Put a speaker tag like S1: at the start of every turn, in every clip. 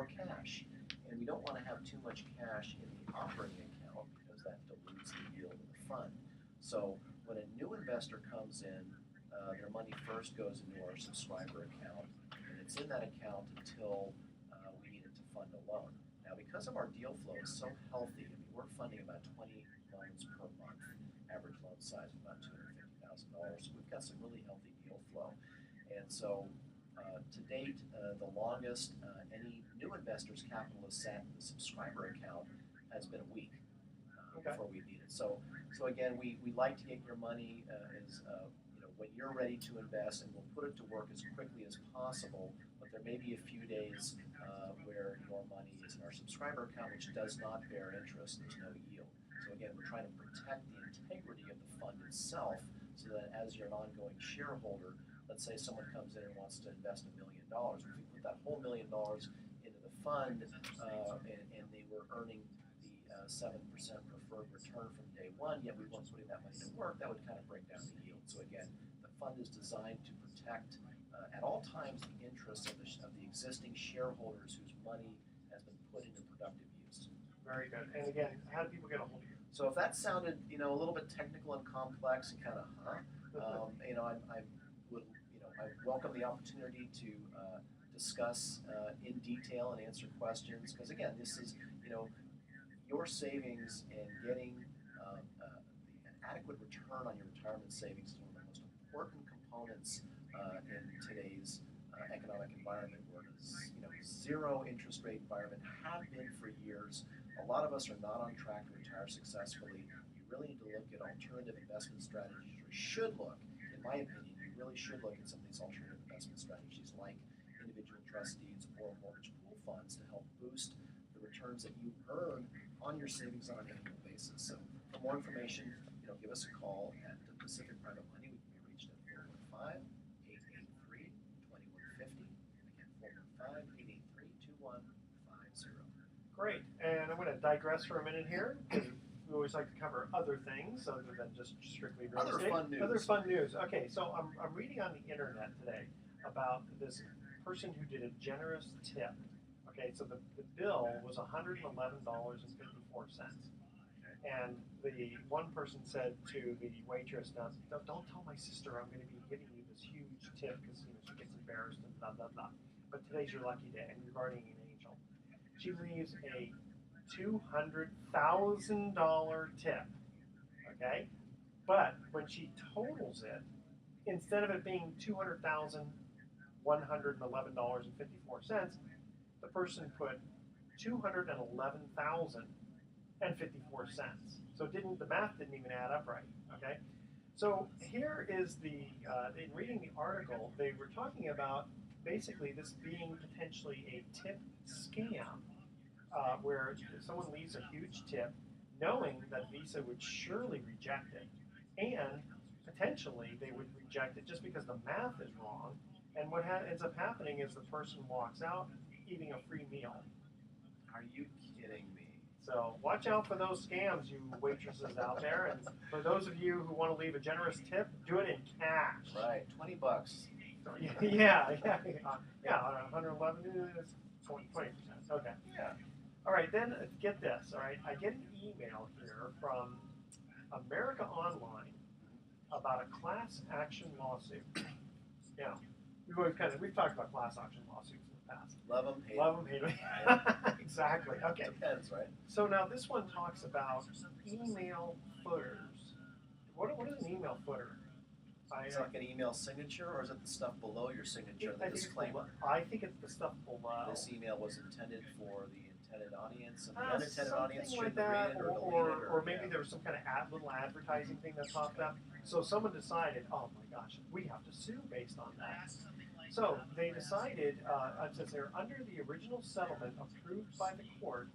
S1: more cash. And we don't want to have too much cash in the operating account because that dilutes the yield of the fund. So when a new investor comes in, their money first goes into our subscriber account, and it's in that account until we need it to fund a loan. Now, because of our deal flow is so healthy, I mean, we're funding about 20 loans per month, average loan size of about $250,000. So we've got some really healthy deal flow. And so to date, the longest any new investor's capital is sat in the subscriber account has been a week before we need it. So again, we like to get your money when you're ready to invest, and we'll put it to work as quickly as possible. But there may be a few days where your money is in our subscriber account, which does not bear interest. There's no yield. So again, we're trying to protect the integrity of the fund itself, so that as you're an ongoing shareholder, let's say someone comes in and wants to invest $1 million. If we put that whole $1 million into the fund, and they were earning the 7% preferred return from day one, yet we weren't putting that money to work, that would kind of break down the yield. So again, the fund is designed to protect at all times the interests of the existing shareholders whose money has been put into productive use.
S2: Very good. And again, how do people get a hold of you?
S1: So if that sounded a little bit technical and complex and kind of I welcome the opportunity to discuss in detail and answer questions, because again, this is your savings and getting an adequate return on your retirement savings is one of the most important components in today's economic environment. Where zero interest rate environment have been for years. A lot of us are not on track to retire successfully. You really need to look at alternative investment strategies. You should look, in my opinion, you really should look at some of these alternative investment strategies like individual trust deeds or mortgage pool funds to help boost the returns that you earn on your savings on an annual basis. So for more information, give us a call at the Pacific Private Money. We can be reached at 415-883-2150. Again, 415-883-2150.
S2: Great. And I'm going to digress for a minute here, because we always like to cover other things other than just strictly real estate. Other fun news. Okay, so I'm reading on the internet today about this person who did a generous tip. Okay, so the bill was $111.54. And the one person said to the waitress, "Now, don't tell my sister I'm going to be giving you this huge tip, because she gets embarrassed and blah, blah, blah. But today's your lucky day, and you're guarding an angel." She leaves a $200,000 tip, okay? But when she totals it, instead of it being $200,111.54, the person put $211,054. So the math didn't even add up right, okay? So here is in reading the article, they were talking about basically this being potentially a tip scam, where someone leaves a huge tip knowing that Visa would surely reject it, and potentially they would reject it just because the math is wrong, and what ends up happening is the person walks out eating a free meal.
S1: Are you kidding me?
S2: So watch out for those scams, you waitresses out there, and for those of you who want to leave a generous tip, do it in cash.
S1: Right, $20.
S2: Yeah, 111 is 20%. Okay.
S1: Yeah.
S2: All right, then get this. All right, I get an email here from America Online about a class action lawsuit. Yeah, we've talked about class action lawsuits in the past.
S1: Love them, hate
S2: them. Exactly. Okay.
S1: Depends, right?
S2: So now this one talks about email footers. What is an email footer?
S1: It's like an email signature, or is it the stuff below your signature, the disclaimer?
S2: I think it's the stuff below.
S1: This email was intended for the intended audience, and the unintended audience
S2: shouldn't
S1: read it or delete it.
S2: Or maybe there was some kind of little advertising thing that popped up. So someone decided, oh my gosh, we have to sue based on that. So they decided, it says here, under the original settlement approved by the court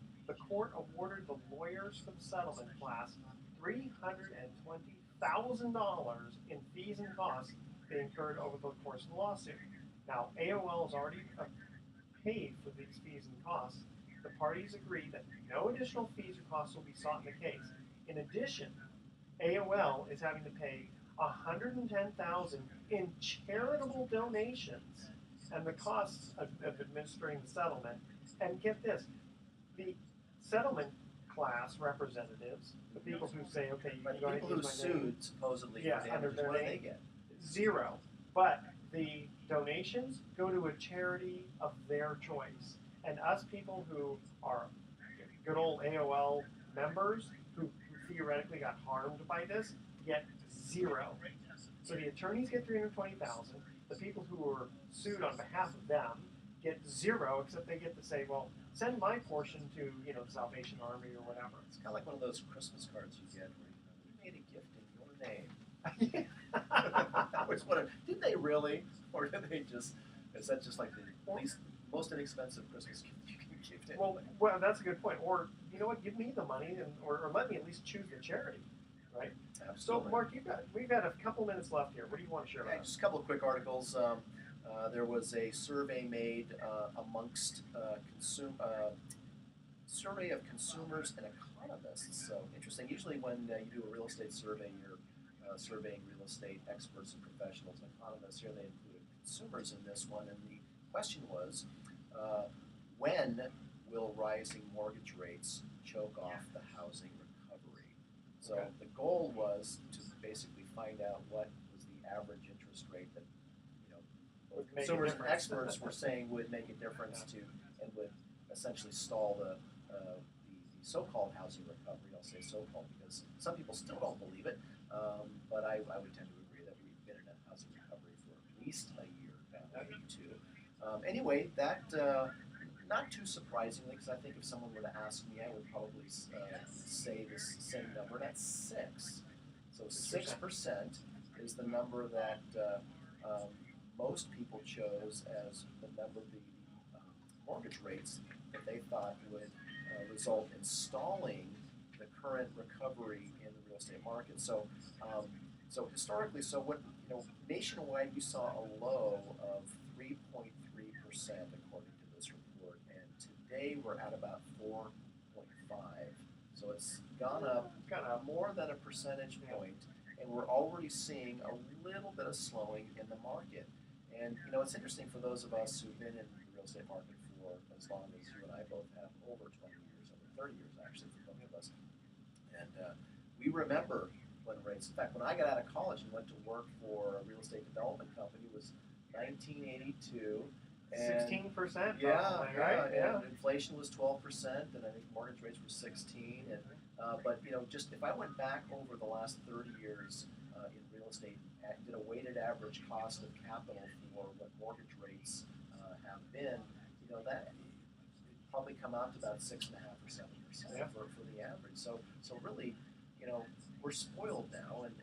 S2: awarded the lawyers for the settlement class $320,000 in fees and costs they incurred over the course of the lawsuit. Now, AOL has already paid for these fees and costs. The parties agree that no additional fees or costs will be sought in the case. In addition, AOL is having to pay $110,000 in charitable donations, and the costs of administering the settlement And get this, the settlement class representatives, the people who say, okay, you
S1: Right,
S2: can
S1: the
S2: go ahead
S1: people
S2: and
S1: who
S2: use my name,
S1: sued supposedly
S2: Yeah,
S1: for
S2: under
S1: damages,
S2: their
S1: what do
S2: name.
S1: they get?
S2: 0. But the donations go to a charity of their choice. And us people who are good old AOL members who theoretically got harmed by this get 0. So the attorneys get 320,000. The people who were sued on behalf of them get 0, except they get to say, well, send my portion to the Salvation Army or whatever.
S1: It's kind of like one of those Christmas cards you get where we made a gift in your name. I always wondered, did they really, or did they just? Is that just like the least, most inexpensive Christmas gift you can give to anybody?
S2: Well, that's a good point. Or you know what? Give me the money, or let me at least choose the charity, right?
S1: Absolutely.
S2: So, Mark, we've got a couple minutes left here. What do you want to share
S1: Yeah,
S2: about?
S1: just a couple of quick articles. There was a survey made amongst survey of consumers and economists. So interesting. Usually, when you do a real estate survey, you're surveying real estate experts and professionals and economists. Here, they included consumers in this one, and the question was, when will rising mortgage rates choke off the housing recovery? So
S2: Okay.
S1: the goal was to basically find out what was the average interest rate that
S2: Would make a
S1: consumers and
S2: difference.
S1: experts were saying would make a difference to and would essentially stall the so-called housing recovery. I'll say so-called because some people still don't believe it, but I would tend to agree that we've been in a housing recovery for at least a year, maybe 2. Anyway, that not too surprisingly, because I think if someone were to ask me, I would probably say this same number. That's 6. So 6% is the number that most people chose as the number of the mortgage rates that they thought would result in stalling the current recovery in the real estate market. So, so historically, so what nationwide, you saw a low of 3.3% according to this report, and today we're at about 4.5. So it's gone up more than a percentage point, and we're already seeing a little bit of slowing in the market. And it's interesting for those of us who've been in the real estate market for as long as you and I both have, over 20 years, over 30 years actually for both of us. And we remember when rates, in fact, when I got out of college and went to work for a real estate development company, it was 1982.
S2: 16%,
S1: Yeah,
S2: probably, right?
S1: and inflation was 12%, and I think mortgage rates were 16. And but just if I went back over the last 30 years in real estate, and did a weighted average cost of capital for what mortgage rates have been, that probably come out to about 6.5 or 7% for the average. So really, we're spoiled now, and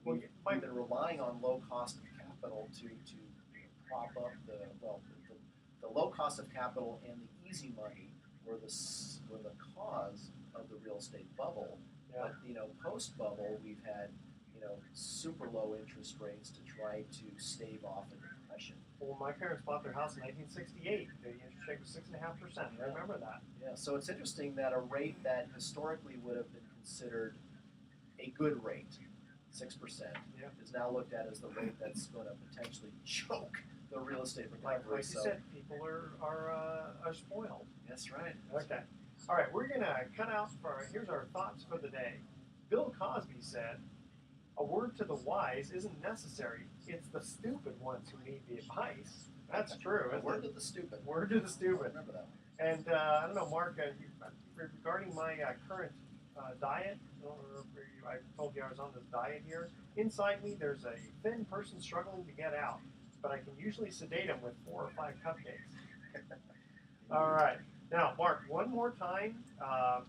S1: we've been relying on low cost of capital to prop up the low cost of capital and the easy money were the cause of the real estate bubble.
S2: Yeah.
S1: But post bubble, we've had super low interest rates to try to stave off a depression.
S2: Well, my parents bought their house in 1968. The interest rate was 6.5%. I remember that.
S1: Yeah, so it's interesting that a rate that historically would have been considered a good rate, 6%, is now looked at as the rate that's going to potentially choke the real estate recovery.
S2: Like you said, people are spoiled.
S1: That's right.
S2: Okay. All right, we're going to cut out here's our thoughts for the day. Bill Cosby said, "A word to the wise isn't necessary. It's the stupid ones who need the advice." That's true.
S1: A word to the stupid.
S2: Word to the stupid.
S1: Remember that.
S2: And I don't know, Mark, regarding my current diet, I told you I was on this diet here. Inside me, there's a thin person struggling to get out, but I can usually sedate him with 4 or 5 cupcakes. All right. Now, Mark, one more time, how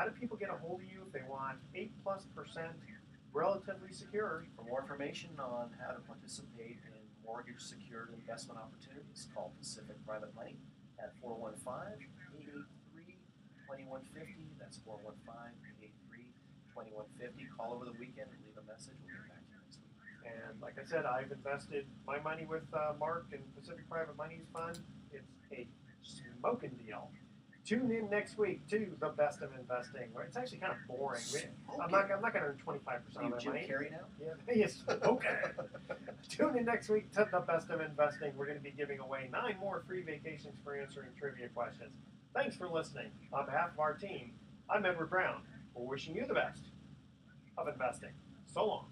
S2: do people get a hold of you if they want 8+% relatively secure?
S1: For more information on how to participate in mortgage-secured investment opportunities, call Pacific Private Money at 415-883-2150. That's 415-883-2150. Call over the weekend and leave a message. We'll get back to you next week.
S2: And like I said, I've invested my money with Mark and Pacific Private Money's fund. It's a smoking deal. Tune in next week to the best of investing, where it's actually kind of boring. I'm not going to earn 25%
S1: You
S2: of my
S1: Jim
S2: money.
S1: Carrey now?
S2: Yeah, yes. Okay. Tune in next week to the best of investing. We're going to be giving away 9 more free vacations for answering trivia questions. Thanks for listening. On behalf of our team, I'm Edward Brown. We're wishing you the best of investing. So long.